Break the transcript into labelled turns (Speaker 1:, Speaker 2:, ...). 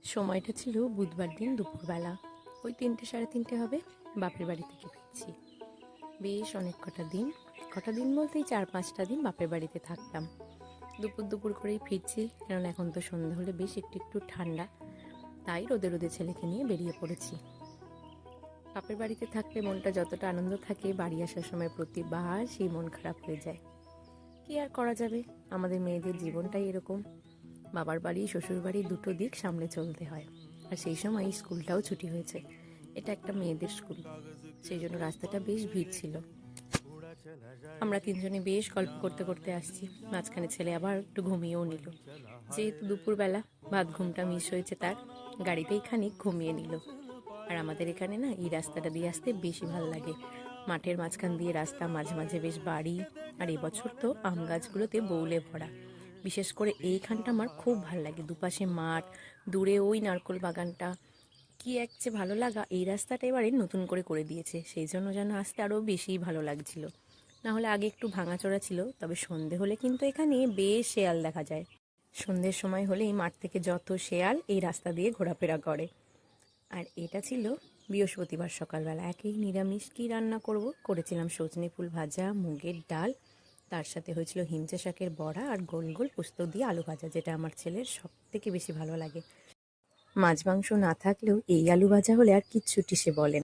Speaker 1: সময়টা ছিল বুধবার দিন দুপুরবেলা। ওই 3টে সাড়ে 3টে হবে। বাপের বাড়ি থেকে ফিরছি। বেশ অনেক কটা দিন বলতেই 4-5টা দিন বাপের বাড়িতে থাকতাম। দুপুর করেই ফিরছি, কারণ এখন তো সন্ধ্যা হলে বেশ একটু ঠান্ডা। তাই রোদে ছেলেকে নিয়ে বেরিয়ে পড়েছি। বাপের বাড়িতে থাকলে মনটা যতটা আনন্দ থাকে, বাড়ি আসার সময় প্রতিবার সেই মন খারাপ হয়ে যায়। কি আর করা যাবে, আমাদের মেয়েদের জীবনটাই এরকম। বাবার বাড়ি শ্বশুর বাড়ি দুটো দিক সামলে চলতে হয়। আর সেই সময় স্কুলটাও ছুটি হয়েছে। এটা একটা মেয়েদের স্কুল, সেই জন্য রাস্তাটা বেশ ভিড় ছিল। আমরা তিনজনে বেশ গল্প করতে আসছি। মাঝখানে ছেলে আবার একটু ঘুমিয়েও নিল। যেহেতু দুপুরবেলা ভাত ঘুমটা মিস হয়েছে, তার গাড়িতেই খানিক ঘুমিয়ে নিল। আর আমাদের এখানে না এই রাস্তাটা দিয়ে আসতে বেশি ভালো লাগে। মাঠের মাঝখান দিয়ে রাস্তা, মাঝে মাঝে বেশ বাড়ি। আর এবছর তো আম গাছগুলোতে বৌলে ভরা। বিশেষ করে এইখানটা আমার খুব ভালো লাগে। দুপাশে মাঠ, দূরে ওই নারকোল বাগানটা। কি এক যে ভালো লাগা! এই রাস্তাটা এবারে নতুন করে দিয়েছে, সেই জন্য যেন আসতে আরও বেশিই ভালো লাগছিল। না হলে আগে একটু ভাঙাচোরা ছিল। তবে সন্ধে হলে কিন্তু এখানে বেশ শেয়াল দেখা যায়। সন্ধ্যের সময় হলেই মাঠ থেকে যত শেয়াল এই রাস্তা দিয়ে ঘোরাফেরা করে। আর এটা ছিল বৃহস্পতিবার সকালবেলা। একই নিরামিষ কী রান্না করেছিলাম সজনে ফুল ভাজা, মুগের ডাল, তার সাথে হয়েছিল হিমচে শাকের বড়া আর গোল গোল পোস্ত দিয়ে আলু ভাজা, যেটা আমার ছেলের সব থেকে বেশি ভালো লাগে। মাছ মাংস না থাকলেও এই আলু ভাজা হলে আর কিচ্ছুটি সে বলে না।